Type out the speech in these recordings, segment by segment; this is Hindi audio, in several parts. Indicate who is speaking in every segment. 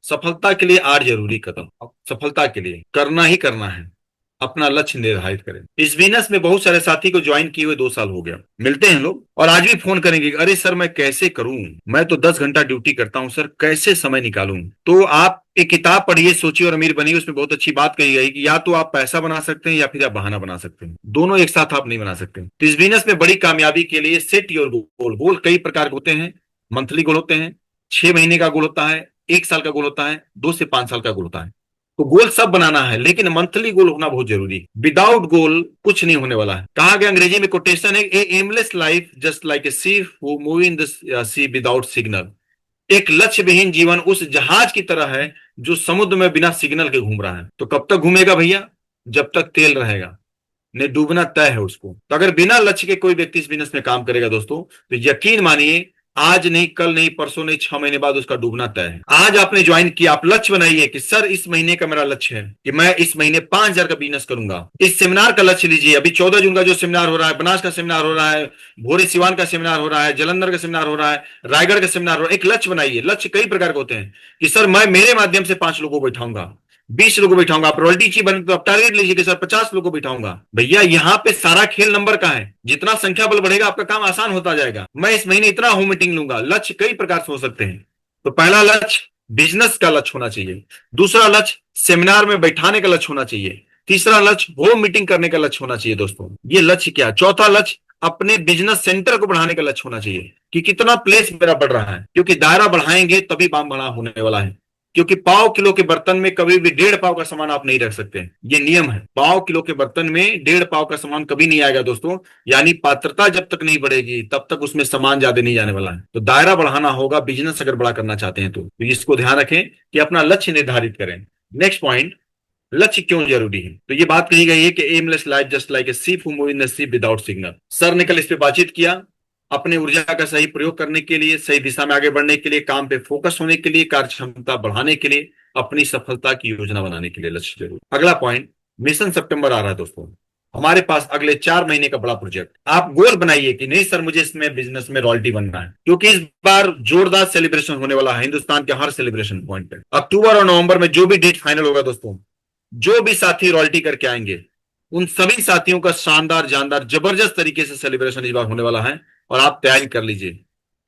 Speaker 1: सफलता के लिए 8 जरूरी कदम। सफलता के लिए करना ही करना है। अपना लक्ष्य निर्धारित करें। इस बिजनेस में बहुत सारे साथी को ज्वाइन किए हुए 2 साल हो गया, मिलते हैं लोग और आज भी फोन करेंगे कि अरे सर मैं कैसे करूं, मैं तो 10 घंटा ड्यूटी करता हूं सर, कैसे समय निकालूं। तो आप एक किताब पढ़िए सोचिए और अमीर बनिए, उसमें बहुत अच्छी बात कही गई कि या तो आप पैसा बना सकते हैं या फिर आप बहाना बना सकते हैं, दोनों एक साथ आप नहीं बना सकते। तो इस बिजनेस में बड़ी कामयाबी के लिए सेट योर गोल। गोल कई प्रकार के होते हैं। मंथली गोल होते हैं, 6 महीने का गोल होता है, 1 साल का गोल होता है, 2 से 5 साल का गोल होता है। तो गोल सब बनाना है लेकिन मंथली गोल होना बहुत जरूरी है। विदाउट गोल कुछ नहीं होने वाला है। कहा गया अंग्रेजी में कोटेशन है, a aimless life just like a sea who move in the sea without signal. एक लक्ष्य विहीन जीवन उस जहाज की तरह है जो समुद्र में बिना सिग्नल के घूम रहा है। तो कब तक घूमेगा भैया? जब तक तेल रहेगा, ने डूबना तय है उसको। तो अगर बिना लक्ष्य के कोई व्यक्ति इस बिजनेस में काम करेगा दोस्तों, तो यकीन मानिए आज नहीं, कल नहीं, परसों नहीं, 6 महीने बाद उसका डूबना तय है। आज आपने ज्वाइन किया, आप लक्ष्य बनाइए कि सर इस महीने का मेरा लक्ष्य है कि मैं इस महीने 5,000 का बिजनेस करूंगा। इस सेमिनार का लक्ष्य लीजिए। अभी 14 जून का जो सेमिनार हो रहा है, बनास का सेमिनार हो रहा है, भोरे सिवान का सेमिनार हो रहा है, जलंधर का सेमिनार हो रहा है, रायगढ़ का सेमिनार हो रहा है। एक लक्ष्य बनाइए। लक्ष्य कई प्रकार के होते हैं कि सर मैं मेरे माध्यम से 5 लोगों को बैठाऊंगा, 20 लोगों को बैठाऊंगा। आप रॉयल्टी चाहिए बने तो आप टारगेट लीजिए कि सर 50 लोगों को बैठाऊंगा। भैया यहाँ पे सारा खेल नंबर का है। जितना संख्या बल बढ़ेगा आपका काम आसान होता जाएगा। मैं इस महीने इतना होम मीटिंग लूंगा। लक्ष्य कई प्रकार से हो सकते हैं। तो पहला लक्ष्य बिजनेस का लक्ष्य होना चाहिए। दूसरा लक्ष्य सेमिनार में बैठाने का लक्ष्य होना चाहिए। तीसरा लक्ष्य होम मीटिंग करने का लक्ष्य होना चाहिए दोस्तों। ये लक्ष्य क्या? चौथा लक्ष्य अपने बिजनेस सेंटर को बढ़ाने का लक्ष्य होना चाहिए कि कितना प्लेस मेरा बढ़ रहा है, क्योंकि दायरा बढ़ाएंगे तभी बाम बड़ा होने वाला है। क्योंकि पाव किलो के बर्तन में कभी भी 1.5 पाव का सामान आप नहीं रख सकते। ये नियम है। पाव किलो के बर्तन में 1.5 पाव का सामान कभी नहीं आएगा दोस्तों। यानी पात्रता जब तक नहीं बढ़ेगी तब तक उसमें सामान ज्यादा नहीं जाने वाला है। तो दायरा बढ़ाना होगा बिजनेस अगर बड़ा करना चाहते हैं तो इसको ध्यान रखें कि अपना लक्ष्य निर्धारित करें। नेक्स्ट पॉइंट, लक्ष्य क्यों जरूरी है? तो ये बात कही गई है कि aimless life just like a ship who move in the sea without signal. Sir ने कल इस पे बातचीत किया। अपने ऊर्जा का सही प्रयोग करने के लिए, सही दिशा में आगे बढ़ने के लिए, काम पे फोकस होने के लिए, कार्य क्षमता बढ़ाने के लिए, अपनी सफलता की योजना बनाने के लिए लक्ष्य जरूर। अगला पॉइंट, मिशन सितंबर आ रहा है दोस्तों। हमारे पास अगले 4 महीने का बड़ा प्रोजेक्ट। आप गोल बनाइए कि नहीं सर मुझे इसमें बिजनेस में रॉयल्टी बनना है, क्योंकि इस बार जोरदार सेलिब्रेशन होने वाला है हिंदुस्तान के हर सेलिब्रेशन पॉइंट पे। अक्टूबर और नवंबर में जो भी डेट फाइनल होगा दोस्तों, जो भी साथी रॉयल्टी करके आएंगे उन सभी साथियों का शानदार जानदार जबरदस्त तरीके से सेलिब्रेशन इस बार होने वाला है। और आप तैयारी कर लीजिए।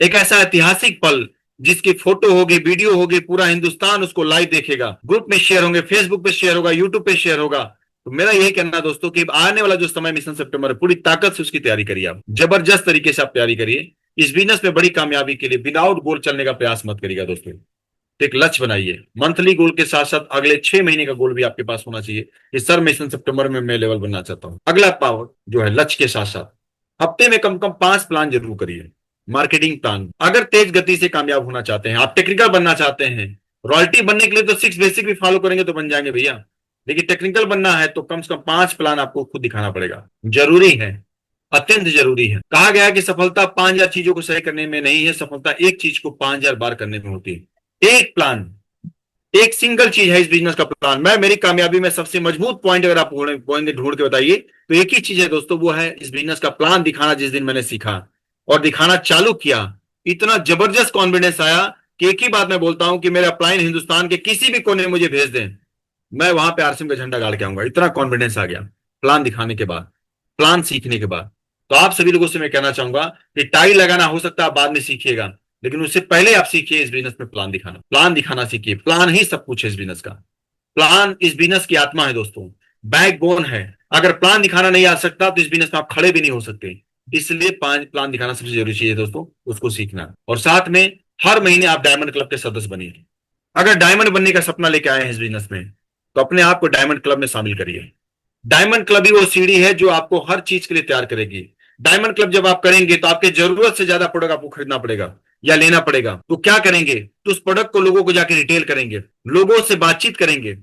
Speaker 1: एक ऐसा ऐतिहासिक पल जिसकी फोटो होगी, वीडियो होगी, पूरा हिंदुस्तान उसको लाइव देखेगा, ग्रुप में शेयर होंगे, फेसबुक पे शेयर होगा, यूट्यूब पे शेयर होगा। तो मेरा यही कहना है दोस्तों कि आने वाला जो समय मिशन सितंबर है, पूरी ताकत से उसकी तैयारी करिए। आप जबरदस्त तरीके से आप तैयारी करिए। इस बिजनेस में बड़ी कामयाबी के लिए विदाउट गोल चलने का प्रयास मत करिएगा दोस्तों। तो एक लक्ष्य बनाइए। मंथली गोल के साथ साथ अगले 6 महीने का गोल भी आपके पास होना चाहिए कि सर मिशन सितंबर में मैं लेवल बनना चाहता हूं। अगला पावर जो है लक्ष्य के साथ साथ हफ्ते में कम कम 5 प्लान जरूर करिए। Marketing plan. अगर तेज गति से कामयाब होना चाहते हैं, आप टेक्निकल बनना चाहते हैं, रॉयल्टी बनने के लिए तो 6 बेसिक भी फॉलो करेंगे तो बन जाएंगे भैया, लेकिन टेक्निकल बनना है तो कम से कम 5 प्लान आपको खुद दिखाना पड़ेगा। जरूरी है, अत्यंत जरूरी है। कहा गया है कि सफलता 5,000 चीजों को सही करने में नहीं है, सफलता एक चीज को 5,000 बार करने में होती है। एक प्लान, एक सिंगल चीज है इस बिजनेस का प्लान। मैं मेरी कामयाबी में सबसे मजबूत पॉइंट अगर आप पॉइंट ढूंढ के बताइए तो एक ही चीज है दोस्तों, वो है इस बिजनेस का प्लान दिखाना। जिस दिन मैंने सीखा और दिखाना चालू किया, इतना जबरदस्त कॉन्फिडेंस आया कि एक ही बात मैं बोलता हूं कि मेरा प्लान हिंदुस्तान के किसी भी कोने में मुझे भेज दें, मैं वहां पे आरसीएम का झंडा गाड़ के आऊंगा। इतना कॉन्फिडेंस आ गया प्लान दिखाने के बाद, प्लान सीखने के बाद। तो आप सभी लोगों से मैं कहना चाहूंगा कि टाई लगाना हो सकता है आप बाद में सीखिएगा, लेकिन उससे पहले आप सीखिए इस बिजनेस में प्लान दिखाना। प्लान दिखाना सीखिए। प्लान ही सब कुछ है इस बिजनेस का। प्लान इस बिजनेस की आत्मा है दोस्तों, बैकबोन है। अगर प्लान दिखाना नहीं आ सकता तो इस बिजनेस में आप खड़े भी नहीं हो सकते। इसलिए प्लान दिखाना सबसे जरूरी चीज है दोस्तों, उसको सीखना। और साथ में हर महीने आप डायमंड क्लब के सदस्य बनिए। अगर डायमंड बनने का सपना लेके आए हैं इस बिजनेस में, तो अपने आप को डायमंड क्लब में शामिल करिए। डायमंड क्लब ही वो सीढ़ी है जो आपको हर चीज के लिए तैयार करेगी। डायमंड क्लब जब आप करेंगे तो आपके जरूरत से ज्यादा प्रोडक्ट आपको खरीदना पड़ेगा या लेना पड़ेगा। तो क्या करेंगे? तो उस प्रोडक्ट को लोगों को जाके रिटेल करेंगे, लोगों से बातचीत करेंगे,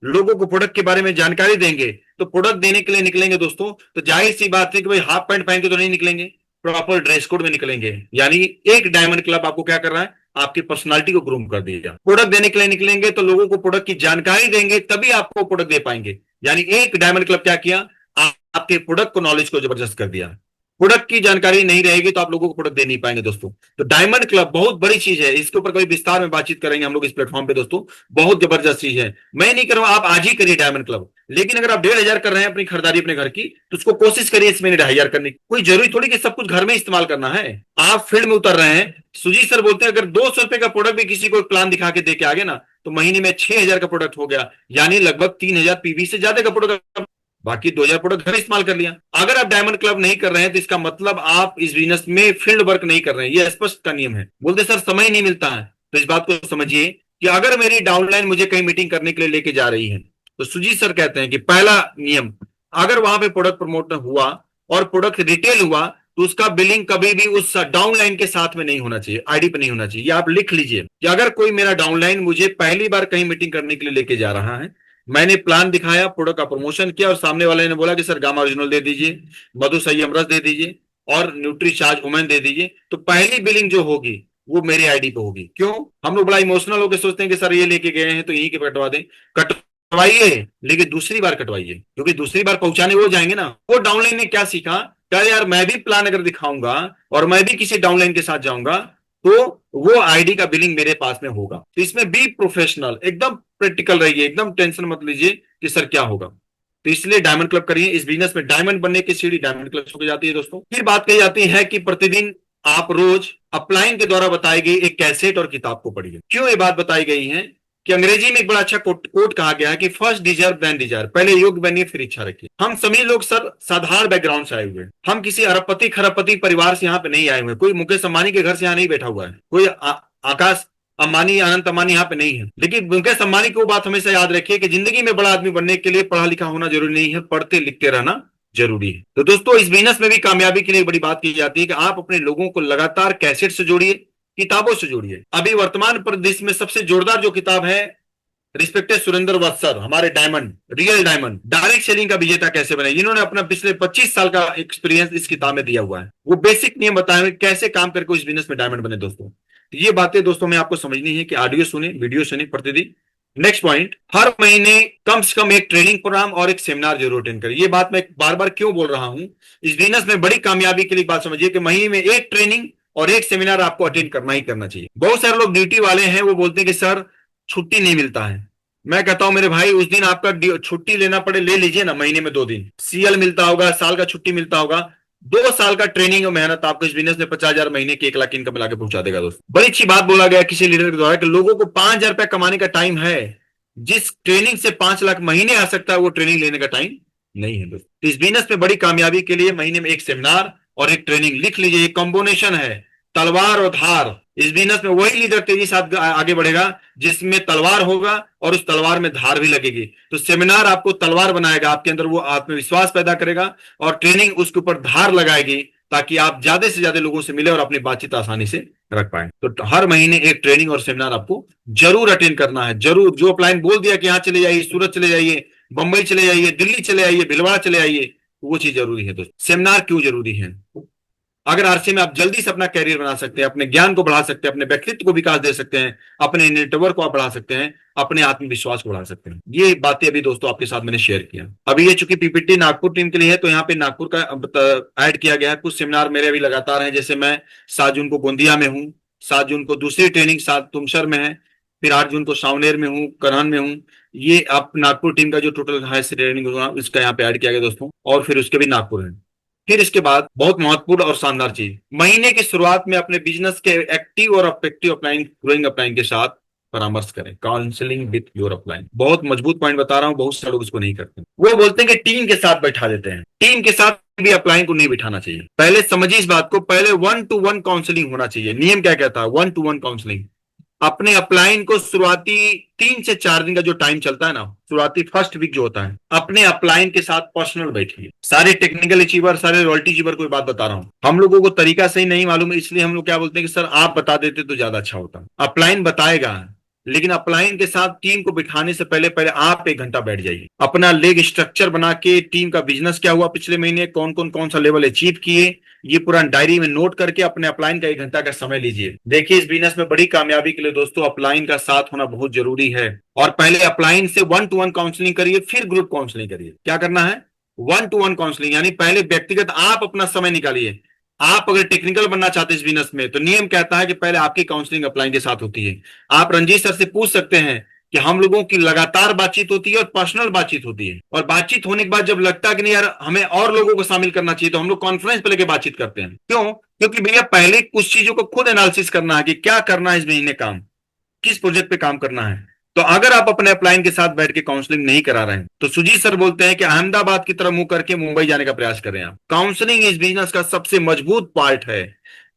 Speaker 1: लोगों को प्रोडक्ट के बारे में जानकारी देंगे। तो प्रोडक्ट देने के लिए निकलेंगे दोस्तों, तो जाहिर सी बात है कि भाई हाफ पैंट पहन के तो नहीं निकलेंगे, प्रॉपर ड्रेस कोड में निकलेंगे। यानी एक डायमंड क्लब आपको क्या कर रहा है, आपकी पर्सनालिटी को ग्रूम कर दिया। प्रोडक्ट देने के लिए निकलेंगे तो लोगों को प्रोडक्ट की जानकारी देंगे, तभी आपको प्रोडक्ट दे पाएंगे। यानी एक डायमंड क्लब क्या किया, आपके प्रोडक्ट को, नॉलेज को जबरदस्त कर दिया। प्रोडक्ट की जानकारी नहीं रहेगी तो आप लोगों को प्रोडक्ट दे नहीं पाएंगे दोस्तों। तो डायमंड क्लब बहुत बड़ी चीज है, इसके ऊपर कभी विस्तार में बातचीत करेंगे हम लोग इस प्लेटफॉर्म पे दोस्तों। बहुत जबरदस्त चीज है, मैं नहीं करूंगा, आप आज ही करिए डायमंड क्लब। लेकिन अगर आप 1,500 कर रहे हैं अपनी खरीदारी अपने घर की, तो उसको कोशिश करिए इस महीने 2,500 करने की। कोई जरूरी थोड़ी कि सब कुछ घर में इस्तेमाल करना है। आप फील्ड में उतर रहे हैं, सुजीत सर बोलते हैं अगर 200 रुपए का प्रोडक्ट भी किसी को प्लान दिखा के दे के आगे ना, तो महीने में 6,000 का प्रोडक्ट हो गया, यानी लगभग 3,000 पीवी से ज्यादा का प्रोडक्ट, बाकी 2,000 प्रोडक्ट घर में इस्तेमाल कर लिया। अगर आप डायमंड क्लब नहीं कर रहे हैं तो इसका मतलब आप इस बिजनेस में फील्ड वर्क नहीं कर रहे हैं, ये स्पष्ट का नियम है। बोलते सर समय नहीं मिलता है, तो इस बात को समझिए कि अगर मेरी डाउनलाइन मुझे कहीं मीटिंग करने के लिए लेके जा रही है, तो सुजीत सर कहते हैं कि पहला नियम, अगर वहां पे प्रोडक्ट प्रमोट हुआ और प्रोडक्ट रिटेल हुआ, तो उसका बिलिंग कभी भी उस डाउनलाइन के साथ में नहीं होना चाहिए, आईडी पे नहीं होना चाहिए। ये आप लिख लीजिए कि अगर कोई मेरा डाउनलाइन मुझे पहली बार कहीं मीटिंग करने के लिए लेके जा रहा है, मैंने प्लान दिखाया, प्रोडक्ट का प्रमोशन किया और सामने वाले ने बोला कि सर गामा ओरिजिनल दे दीजिए, मधु संयम रस दे दीजिए और न्यूट्री चार्ज वुमेन दे दीजिए, तो पहली बिलिंग जो होगी वो मेरे आईडी पे होगी। क्यों? हम लोग बड़ा इमोशनल होकर सोचते हैं कि सर ये लेके गए हैं तो यहीं के कटवा दें। कटवाइए, लेकिन दूसरी बार कटवाइए, क्योंकि दूसरी बार पहुंचाने वो जाएंगे ना। वो डाउनलाइन ने क्या सीखा, क्या यार मैं भी प्लान अगर दिखाऊंगा और मैं भी किसी डाउनलाइन के साथ जाऊंगा, तो वो आईडी का बिलिंग मेरे पास में होगा। तो इसमें बी प्रोफेशनल, एकदम प्रैक्टिकल रहिए, एकदम टेंशन मत लीजिए कि सर क्या होगा। तो इसलिए डायमंड क्लब करिए। इस बिजनेस में डायमंड बनने की सीढ़ी डायमंड क्लब हो जाती है दोस्तों। फिर बात कही जाती है कि प्रतिदिन आप रोज अपलाइन के द्वारा बताई गई एक कैसेट और किताब को पढ़िए। क्यों ये बात बताई गई है कि अंग्रेजी में एक बड़ा अच्छा कोट कहा गया है कि फर्स्ट डिजर्व देन डिजायर, पहले योग्य बनिए फिर इच्छा रखिए। हम सभी लोग सर साधारण बैकग्राउंड से आए हुए हैं, हम किसी अरबपति खरबपति परिवार से यहाँ पे नहीं आए हुए, कोई मुकेश अंबानी के घर से यहाँ नहीं बैठा हुआ है, कोई आकाश अंबानी अनंत अंबानी यहाँ पे नहीं है। लेकिन मुकेश अंबानी को बात हमेशा याद रखिए कि जिंदगी में बड़ा आदमी बनने के लिए पढ़ा लिखा होना जरूरी नहीं है, पढ़ते लिखते रहना जरूरी है। तो दोस्तों इस बिजनेस में भी कामयाबी के लिए बड़ी बात की जाती है कि आप अपने लोगों को लगातार कैसेट से जोड़िए, किताबों से जोड़िए। अभी वर्तमान परिदृश्य में सबसे जोरदार जो किताब है, रिस्पेक्टेड सुरेंद्र वत्सर, हमारे diamond, real diamond direct selling का विजेता कैसे बने, इन्होंने अपना पिछले 25 साल का एक्सपीरियंस इस किताब में दिया हुआ है। वो बेसिक नियम बताए कैसे काम करके इस बिजनेस में डायमंड बने दोस्तों। तो ये बातें दोस्तों में आपको समझनी है कि ऑडियो सुने, वीडियो सुने प्रतिदिन। नेक्स्ट पॉइंट, हर महीने कम से कम एक ट्रेनिंग प्रोग्राम और एक सेमिनार जरूर अटेंड करें। ये बात मैं बार बार क्यों बोल रहा हूं, इस बिजनेस में बड़ी कामयाबी के लिए बात समझिए कि महीने में एक ट्रेनिंग और एक सेमिनार आपको अटेंड करना ही करना चाहिए। बहुत सारे लोग ड्यूटी वाले हैं, वो बोलते हैं कि सर छुट्टी नहीं मिलता है। मैं कहता हूं मेरे भाई, उस दिन आपका छुट्टी लेना पड़े ले लीजिए ना, महीने में 2 दिन सीएल मिलता होगा, साल का छुट्टी मिलता होगा। 2 साल का ट्रेनिंग और मेहनत आपको इस बिजनेस में 50,000 महीने की 1 लाख इनकम मिला के पहुंचा देगा दोस्तों। बड़ी अच्छी बात बोला गया किसी लीडर के द्वारा कि लोगों को 5,000 रुपया कमाने का टाइम है, जिस ट्रेनिंग से 5 लाख महीने आ सकता है वो ट्रेनिंग लेने का टाइम नहीं है दोस्तों। तो इस बिजनेस में बड़ी कामयाबी के लिए महीने में एक सेमिनार और एक ट्रेनिंग लिख लीजिए, ये कॉम्बिनेशन है तलवार और धार। इस बिजनेस में वही लीडर तेजी से आगे बढ़ेगा जिसमें तलवार होगा और उस तलवार में धार भी लगेगी। तो सेमिनार आपको तलवार बनाएगा, आपके अंदर वो आत्मविश्वास पैदा करेगा, और ट्रेनिंग उसके ऊपर धार लगाएगी ताकि आप ज्यादा से ज्यादा लोगों से मिले और अपनी बातचीत आसानी से रख पाए। तो हर महीने एक ट्रेनिंग और सेमिनार आपको जरूर अटेंड करना है, जरूर। जो अपलाइन बोल दिया कि यहाँ चले जाइए, सूरत चले जाइए, बंबई चले जाइए, दिल्ली चले आइए, भिलवाड़ा चले आइए, वो चीज जरूरी है दोस्तों। सेमिनार क्यों जरूरी है? अगर आरसी में आप जल्दी से अपना कैरियर बना सकते हैं, अपने ज्ञान को बढ़ा सकते हैं, अपने व्यक्तित्व को विकास दे सकते हैं, अपने नेटवर्क को आप बढ़ा सकते हैं, अपने आत्मविश्वास को बढ़ा सकते हैं। ये बातें अभी दोस्तों आपके साथ मैंने शेयर किया। अभी ये चूंकि पीपीटी नागपुर टीम के लिए है, तो यहाँ पे नागपुर का ऐड किया गया है। कुछ सेमिनार मेरे अभी लगातार हैं, जैसे मैं 7 जून को गोंदिया में हूँ, 7 जून को दूसरी ट्रेनिंग 7 तुमसर में है, फिर 8 जून को सावनेर में हूँ, करहन में हूँ। ये आप नागपुर टीम का जो टोटल है ट्रेनिंग होगा इसका यहाँ पे ऐड किया गया दोस्तों, और फिर उसके भी नागपुर है। फिर इसके बाद बहुत महत्वपूर्ण और शानदार चीज, महीने की शुरुआत में अपने बिजनेस के एक्टिव और अफेक्टिव अपलाइन, ग्रोइंग अपलाइन के साथ परामर्श करें, काउंसलिंग विद योर अपलाइन। बहुत मजबूत पॉइंट बता रहा हूं, बहुत सारे लोग इसको नहीं करते। वो बोलते हैं कि टीम के साथ बैठा देते हैं, टीम के साथ भी अपलाइन को नहीं बिठाना चाहिए। पहले समझिए इस बात को, पहले 1-to-1 काउंसलिंग होना चाहिए। नियम क्या कहता है? 1-to-1 counselling. अपने अपलाइन को शुरुआती 3 से 4 दिन का जो टाइम चलता है ना, शुरुआती फर्स्ट वीक जो होता है, अपने अपलाइन के साथ पर्सनल बैठिए। सारे टेक्निकल अचीवर, सारे रॉयल्टी अचीवर को बात बता रहा हूं, हम लोगों को तरीका सही नहीं मालूम है, इसलिए हम लोग क्या बोलते हैं कि सर आप बता देते तो ज्यादा अच्छा होता। अपलाइन बताएगा, लेकिन अपलाइन के साथ टीम को बिठाने से पहले पहले आप 1 घंटा बैठ जाइए, अपना लेग स्ट्रक्चर बना के, टीम का बिजनेस क्या हुआ पिछले महीने, कौन कौन कौन सा लेवल अचीव किए, ये पूरा डायरी में नोट करके अपने अपलाइन का 1 घंटा का समय लीजिए। देखिए इस बिजनेस में बड़ी कामयाबी के लिए दोस्तों अपलाइन का साथ होना बहुत जरूरी है। और पहले अपलाइन से 1-to-1 काउंसलिंग करिए, फिर ग्रुप काउंसलिंग करिए। क्या करना है? वन टू वन काउंसलिंग, यानी पहले व्यक्तिगत आप अपना समय निकालिए। आप अगर टेक्निकल बनना चाहते हैं इस बिजनेस में, तो नियम कहता है कि पहले आपकी काउंसलिंग अपलाइन के साथ होती है। आप रंजीत सर से पूछ सकते हैं कि हम लोगों की लगातार बातचीत होती है और पर्सनल बातचीत होती है, और बातचीत होने के बाद जब लगता है कि नहीं यार हमें और लोगों को शामिल करना चाहिए, तो हम लोग कॉन्फ्रेंस पे लेके बातचीत करते हैं। क्यों? क्योंकि भैया पहले कुछ चीजों को खुद एनालिसिस करना है कि क्या करना है इस महीने काम, किस प्रोजेक्ट पे काम करना है। तो अगर आप अपने अपलाइन के साथ बैठ के काउंसलिंग नहीं करा रहे हैं, तो सुजीत सर बोलते हैं कि अहमदाबाद की तरफ मुंह करके मुंबई जाने का प्रयास करें। आप काउंसलिंग इस बिजनेस का सबसे मजबूत पार्ट है।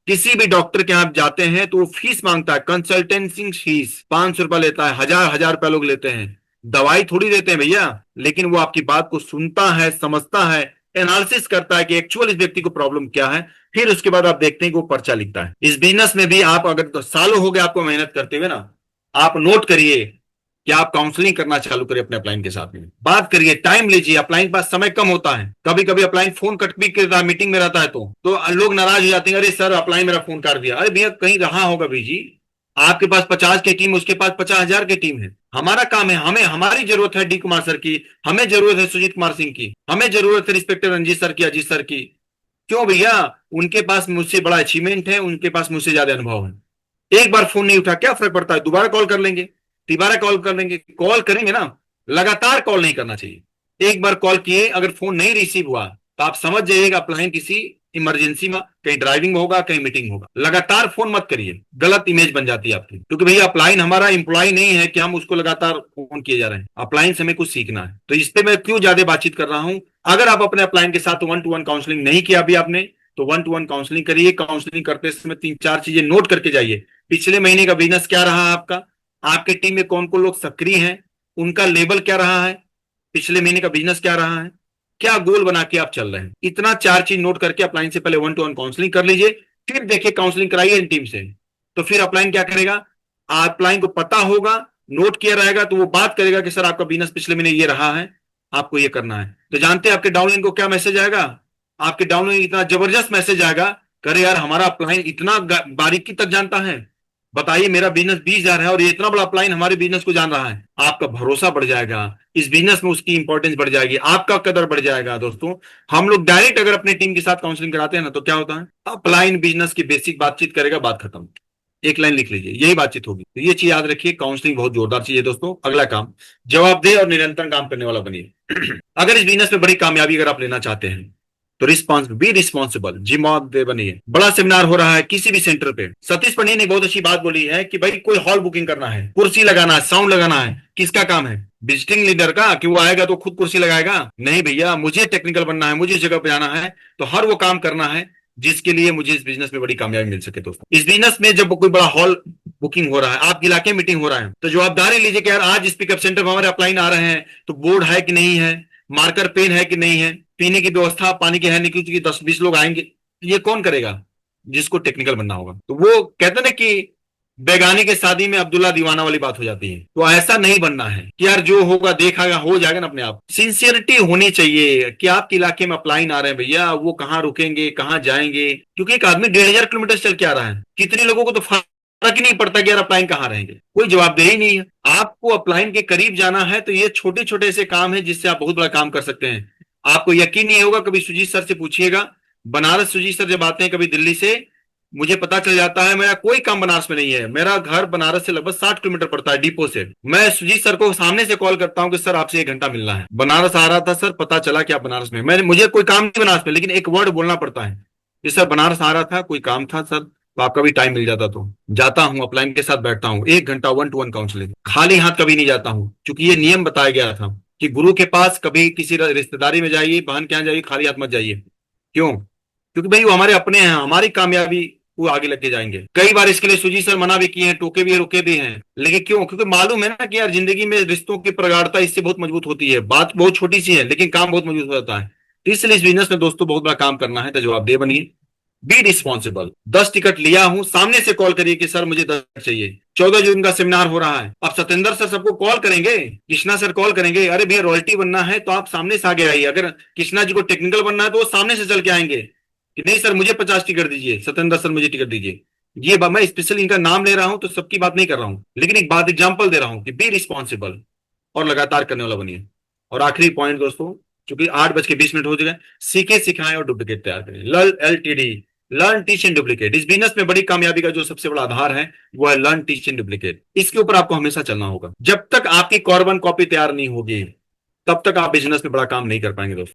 Speaker 1: किसी भी डॉक्टर के यहाँ आप जाते हैं तो वो फीस मांगता है, कंसल्टेंसी फीस 500 रुपया लेता है, हजार हजार रुपया लोग लेते हैं। दवाई थोड़ी देते हैं भैया, लेकिन वो आपकी बात को सुनता है, समझता है, एनालिसिस करता है कि एक्चुअल इस व्यक्ति को प्रॉब्लम क्या है। फिर उसके बाद आप देखते हैं कि वो पर्चा लिखता है। इस बिजनेस में भी आप अगर तो सालों हो गए आपको मेहनत करते हुए ना, आप नोट करिए कि आप काउंसलिंग करना चालू करिए अपने अपलाइन के साथ में, बात करिए, टाइम लीजिए। अपलाइन के पास समय कम होता है, कभी कभी अपलाइन फोन कट भी करता है, मीटिंग में रहता है, तो लोग नाराज हो जाते हैं, अरे सर अपलाइन मेरा फोन काट दिया। अरे भैया कहीं रहा होगा भी जी, आपके पास 50 की टीम, उसके पास 50,000 की टीम है। हमारा काम है, हमें हमारी जरूरत है डी कुमार सर की, हमें जरूरत है सुजीत कुमार सिंह की, हमें जरूरत है रिस्पेक्टेड रंजीत सर की, अजीत सर की। क्यों भैया? उनके पास मुझसे बड़ा अचीवमेंट है, उनके पास मुझसे ज्यादा अनुभव है। एक बार फोन नहीं उठा क्या फर्क पड़ता है, दोबारा कॉल कर लेंगे, तिबारा कॉल कर लेंगे, कॉल करेंगे ना। लगातार कॉल नहीं करना चाहिए। एक बार कॉल किए, अगर फोन नहीं रिसीव हुआ तो आप समझ जाइएगा अपलाइन किसी इमरजेंसी में, कहीं ड्राइविंग में होगा, कहीं मीटिंग होगा। लगातार फोन मत करिए, गलत इमेज बन जाती है आपकी। क्योंकि भैया अपलाइन हमारा एम्प्लॉय नहीं है कि हम उसको लगातार फोन किए जा रहे हैं। अपलाइन से हमें कुछ सीखना है। तो इस पे मैं क्यों ज्यादा बातचीत कर रहा हूं। अगर आप अपने अपलाइन के साथ वन टू वन काउंसलिंग नहीं किया अभी आपने, तो वन टू वन काउंसलिंग करिए। काउंसलिंग करते समय तीन चार चीजें नोट करके जाइए। पिछले महीने का बिजनेस क्या रहा है आपका, आपके टीम में कौन कौन लोग सक्रिय हैं, उनका लेवल क्या रहा है, पिछले महीने का बिजनेस क्या रहा है, क्या गोल बना के आप चल रहे हैं। इतना चार चीज नोट करके अपलाइन से पहले वन टू वन काउंसलिंग कर लीजिए। फिर देखिए काउंसलिंग कराइए इन टीम से, तो फिर अपलाइन क्या करेगा, अपलाइन को पता होगा, नोट किया रहेगा, तो वो बात करेगा कि सर आपका बिजनेस पिछले महीने ये रहा है, आपको ये करना है। तो जानते हैं आपके डाउनलाइन को क्या मैसेज आएगा, आपके डाउनलाइन इतना जबरदस्त मैसेज आएगा, करे यार हमारा अपलाइन इतना बारीकी तक जानता है। बताइए मेरा बिजनेस 20,000 है और ये इतना बड़ा अपलाइन हमारे बिजनेस को जान रहा है। आपका भरोसा बढ़ जाएगा, इस बिजनेस में उसकी इंपॉर्टेंस बढ़ जाएगी, आपका कदर बढ़ जाएगा। दोस्तों हम लोग डायरेक्ट अगर अपनी टीम के साथ काउंसलिंग कराते हैं ना, तो क्या होता है, अपलाइन बिजनेस की बेसिक बातचीत करेगा, बात खत्म। एक लाइन लिख लीजिए, यही बातचीत होगी। तो ये चीज याद रखिए, काउंसलिंग बहुत जोरदार चीज है दोस्तों। अगला काम, जवाबदेह और निरंतर काम करने वाला बनिए। अगर इस बिजनेस में बड़ी कामयाबी अगर आप लेना चाहते हैं, तो बी रिस्पॉन्सिबल, जिम्मेदार बनिए। बड़ा सेमिनार हो रहा है किसी भी सेंटर पे, सतीश पंडित ने बहुत अच्छी बात बोली है कि भाई कोई हॉल बुकिंग करना है, कुर्सी लगाना है, साउंड लगाना है, किसका काम है, विजिटिंग लीडर का? कि वो आएगा तो खुद कुर्सी लगाएगा? नहीं भैया, मुझे टेक्निकल बनना है, मुझे इस जगह पे जाना है, तो हर वो काम करना है जिसके लिए मुझे इस बिजनेस में बड़ी कामयाबी मिल सके। दोस्तों इस बिजनेस में जब कोई बड़ा हॉल बुकिंग हो रहा है, आपके इलाके में मीटिंग हो रहा है, तो जवाबदारी लीजिए कि यार आज इस पिकअप सेंटर में हमारे अपलाइन आ रहे हैं, तो बोर्ड है कि नहीं है, मार्कर पेन है कि नहीं है, पीने की व्यवस्था पानी की है नहीं, क्योंकि 10-20 लोग आएंगे। ये कौन करेगा? जिसको टेक्निकल बनना होगा। तो वो कहते ना कि बेगानी के शादी में अब्दुल्ला दीवाना वाली बात हो जाती है। तो ऐसा नहीं बनना है कि यार जो होगा देखा हो जाएगा ना अपने आप। सिंसियरिटी होनी चाहिए कि आपके इलाके में अपलाइन आ रहे हैं भैया, वो कहाँ रुकेंगे, कहाँ जाएंगे। क्योंकि एक आदमी 1,500 किलोमीटर चल के आ रहा है, कितने लोगों को तो फर्क ही नहीं पड़ता कि यार अपलाइन कहाँ रहेंगे, कोई जवाबदेही नहीं है। आपको अपलाइन के करीब जाना है, तो ये छोटे छोटे से काम है जिससे आप बहुत बड़ा काम कर सकते हैं। आपको यकीन नहीं होगा, कभी सुजीत सर से पूछिएगा, बनारस सुजीत सर जब आते हैं कभी दिल्ली से, मुझे पता चल जाता है मेरा कोई काम बनारस में नहीं है। मेरा घर बनारस से लगभग 60 किलोमीटर पड़ता है डिपो से। मैं सुजीत सर को सामने से कॉल करता हूँ कि सर आपसे 1 घंटा मिलना है, बनारस आ रहा था सर, पता चला कि आप बनारस में। मैंने मुझे कोई काम नहीं बनारस में, लेकिन एक वर्ड बोलना पड़ता है कि सर बनारस आ रहा था, कोई काम था सर, तो आपका भी टाइम मिल जाता तो जाता हूँ, अपलाइन के साथ बैठता हूँ 1 घंटा वन टू वन काउंसलिंग। खाली हाथ कभी नहीं जाता हूँ, क्योंकि ये नियम बताया गया था कि गुरु के पास कभी किसी रिश्तेदारी में जाइए, बहन के यहाँ जाइए, खाली हाथ मत जाइए। क्यों? क्योंकि भाई वो हमारे अपने हैं, हमारी कामयाबी वो आगे लेके जाएंगे। कई बार इसके लिए सुजी सर मना भी किए हैं, टोके भी रुके भी हैं, लेकिन क्यों? क्योंकि मालूम है ना कि यार जिंदगी में रिश्तों की प्रगाढ़ता इससे बहुत मजबूत होती है। बात बहुत छोटी सी है लेकिन काम बहुत मजबूत हो जाता है। तो इसलिए इस बिजनेस में दोस्तों बहुत बड़ा काम करना है, तो जवाबदेह बनिए, बी रिस्पॉन्सिबल। 10 टिकट लिया हूं, सामने से कॉल करिए कि सर मुझे 10 चाहिए। 14 जून का सेमिनार हो रहा है, अब सत्येंद्र सर सबको कॉल करेंगे, कृष्णा सर कॉल करेंगे, अरे भैया रॉयल्टी बनना है तो आप सामने से आगे आइए। अगर कृष्णा जी को टेक्निकल बनना है तो वो सामने से चल के आएंगे कि नहीं सर मुझे 50 टिकट दीजिए, सत्येंद्र सर मुझे टिकट दीजिए। ये मैं स्पेशल इनका नाम ले रहा हूं तो सबकी बात नहीं कर रहा हूं, लेकिन एक बात एग्जाम्पल दे रहा हूं कि बी रिस्पॉन्सिबल और लगातार करने वाला बनिए। और आखिरी पॉइंट दोस्तों, क्योंकि 8:20 हो गए। सीखे सिखाएं और डुप्लीकेट तैयार करें। Learn LTD, learn teach and duplicate. इस बिजनेस में बड़ी कामयाबी का जो सबसे बड़ा आधार है वो है लर्न टीच एंड डुप्लीकेट। इसके ऊपर आपको हमेशा चलना होगा। जब तक आपकी कॉर्बन कॉपी तैयार नहीं होगी तब तक आप बिजनेस में बड़ा काम नहीं कर पाएंगे दोस्तों।